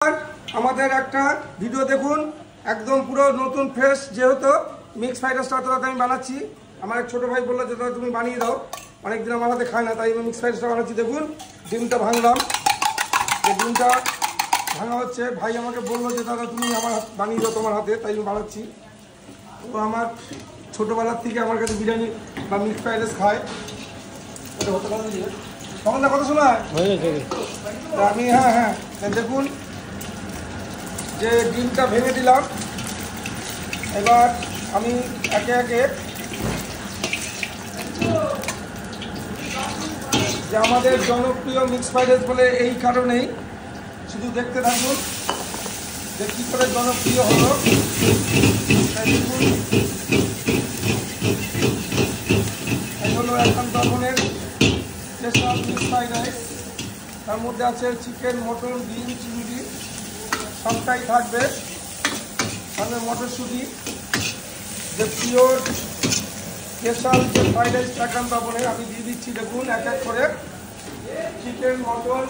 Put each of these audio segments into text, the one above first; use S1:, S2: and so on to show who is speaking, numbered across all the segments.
S1: আমাদের একটা ভিডিও দেখুন, একদম পুরো নতুন ফ্রেশ, যেহেতু মিক্স ফ্রাইড রাইসটা আমি বানাচ্ছি। আমার এক ছোটো ভাই বললো যে দাদা তুমি বানিয়ে দাও, অনেকদিন আমার হাতে খায় না, তাই আমি মিক্স ফ্রাইড রাইসটা বানাচ্ছি। দেখুন ডিমটা ভাঙলাম, যে ডিমটা ভাঙা হচ্ছে। ভাই আমাকে বললো যে দাদা তুমি আমার বানিয়ে দাও তোমার হাতে, তাই আমি বানাচ্ছি। তো আমার ছোটোবেলার থেকে আমার কাছে বিরিয়ানি বা মিক্স ফ্রাইড রাইস খায়, ওটা হতে পারে তখন কথা শোনা আমি। হ্যাঁ দেখুন যে ডিমটা ভেঙে দিলাম। এবার আমি একে একে যে আমাদের জনপ্রিয় মিক্স ফ্রাইড রাইস বলে এই কারণেই, শুধু দেখতে থাকুন যে কী করে জনপ্রিয় হলো। দেখুন এই হলো এখন তখনের স্পেশাল মিক্স ফ্রাইড রাইস। তার মধ্যে আছে চিকেন, মটন, ডিম, চিংড়ি সবটাই থাকবে, তাহলে মটরশুঁটি। যে পিওর স্পেশাল যে ফ্রাইড রাইস এখন তখনের আমি দিয়ে দিচ্ছি। দেখুন এক এক করে চিকেন, মটন,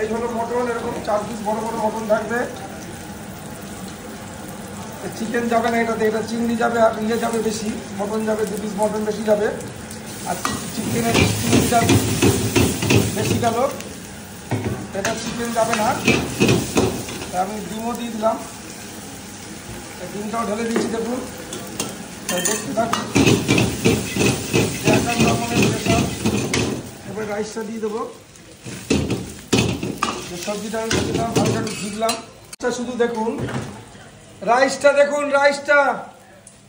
S1: এই হলো মটন, এরকম 4 পিস বড় বড় মটন থাকবে। চিকেন যাবে না এটাতে, এটা চিংড়ি যাবে আর ইয়ে যাবে বেশি, মটন যাবে 2 পিস মটন বেশি যাবে, আর চিকেনের চিংড়ি যাবে বেশি গেল, এটা চিকেন যাবে না। আমি ডিমও দিয়ে দিলাম, ডিমটাও ঢেলে দিয়েছি। দেখুন দেখতে থাকুন এবার রাইসটা দিয়ে দেবো। সবজিটা আমি দিলাম, হালকা একটু ভিজলাম। শুধু দেখুন রাইসটা, দেখুন রাইসটা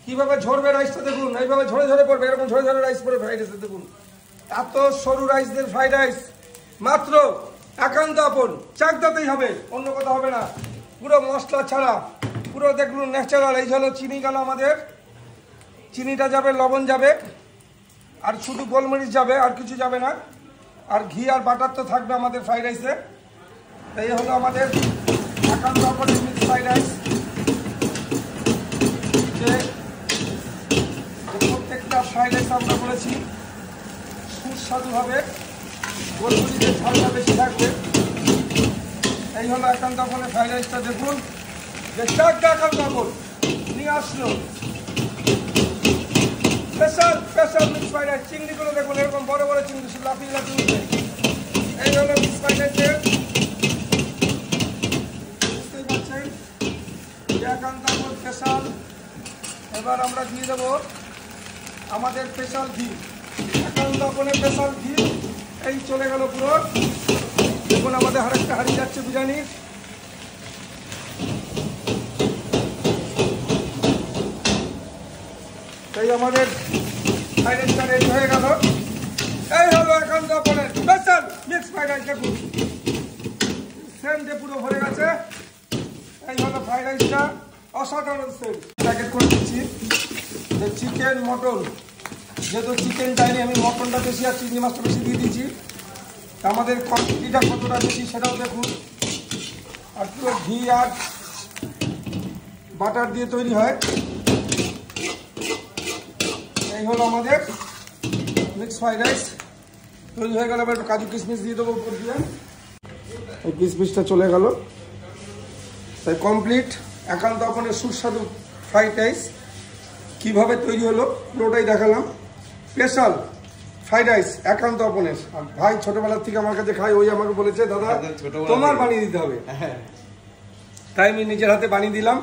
S1: কীভাবে ঝরবে, রাইসটা দেখুন এইভাবে ঝরে ঝরে পড়বে, এরকম ঝরে ঝরে রাইস পড়ে ফ্রাইড রাইসে। দেখুন এত সরু রাইসদের ফ্রাইড রাইস মাত্র একান্ত আপন, চাকদাতেই হবে, অন্য কথা হবে না, পুরো মশলা ছাড়া, পুরো দেখুন ন্যাচারাল। এই হলো চিনি গেল আমাদের, চিনিটা যাবে, লবণ যাবে, আর শুধু গোলমরিচ যাবে, আর কিছু যাবে না। আর ঘি আর বাটার তো থাকবে আমাদের ফ্রাইড রাইসে। এই হলো আমাদের একান্ত আপন মিক্স ফ্রাইড রাইস, যে প্রত্যেকটা ফ্রাইড রাইস আমরা বলেছি সুস্বাদু হবে, গোলমরিচের ঝালটা বেশি থাকবে। এই হলো একান্ত আপনের ফ্রাইড রাইসটা। দেখুন যে চারটা একান্ত আপন নিয়ে আসলো special special mix fried rice. চিংড়িগুলো দেখুন এরকম বড় বড় চিংড়ি, লাফিয়ে লাফিয়ে উঠবে। এই হলো মিক্স ফ্রাইড রাইসের, বুঝতেই পারছেন যে একান্ত আপন স্পেশাল। এবার আমরা দিয়ে দেবো আমাদের স্পেশাল ঘি, একান্ত আপনের স্পেশাল ঘি। এই চলে গেল পুরো। দেখুন আমাদের আরেকটা হাঁড়ি যাচ্ছে বিরিয়ানির। এই আমাদের ফ্রাইড রাইসটা রেডি হয়ে গেল। এই হলো একান্ত আপনের স্পেশাল মিক্স ফ্রাইড রাইস। দেখুন সেন্টে পুরো ভরে গেছে। এই হলো ফ্রাইড রাইসটা, অসাধারণ সেন্ট। প্যাকেট করে দিচ্ছি যে চিকেন, মটন, যেহেতু চিকেন চাইনি আমি, মটনটা বেশি আর চিংড়ি মাছটা বেশি দিয়ে দিচ্ছি। আমাদের কোয়ান্টিটিটা কতটা বেশি সেটাও দেখুন। আর পুরো ঘি আর বাটার দিয়ে তৈরি হয়। এই হলো আমাদের মিক্স ফ্রাইড রাইস তৈরি হয়ে গেল। এবার কাজু কিশমিশ দিয়ে দেবো উপর দিয়ে, এই কিশমিশটা চলে গেল। তাই কমপ্লিট একান্ত আপনের সুস্বাদু ফ্রাইড রাইস কীভাবে তৈরি হলো পুরোটাই দেখালাম। স্পেশাল ফ্রাইড রাইস একান্ত আপনের। আর ভাই ছোটোবেলার থেকে আমার কাছে খাই, ওই আমাকে বলেছে দাদা তোমার বানিয়ে দিতে হবে, তাই আমি নিজের হাতে বানিয়ে দিলাম।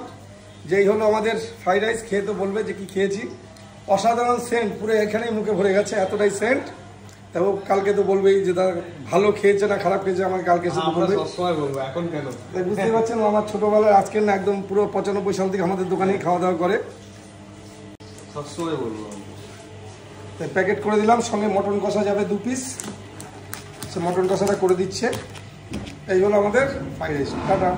S1: যেই হলো আমাদের ফ্রাইড রাইস, খেয়ে তো বলবে যে কি খেয়েছি। অসাধারণ সেন্ট, পুরো এখানেই মুখে ভরে গেছে, এতটাই সেন্ট। তাও কালকে তো বলবেই যে দাদা ভালো খেয়েছে না খারাপ খেয়েছে, আমাকে কালকে এসে বলবে।
S2: এখন কেন
S1: বুঝতে পারছেন আমার ছোটোবেলার, আজকের না, একদম পুরো 95 সাল থেকে আমাদের দোকানেই খাওয়া দাওয়া করে,
S2: সবসময় বলবো।
S1: তাই প্যাকেট করে দিলাম। সঙ্গে মটন কষা যাবে 2 পিস, সে মটন কষাটা করে দিচ্ছে। এই হলো আমাদের ফ্রাইড রাইস। টাটা।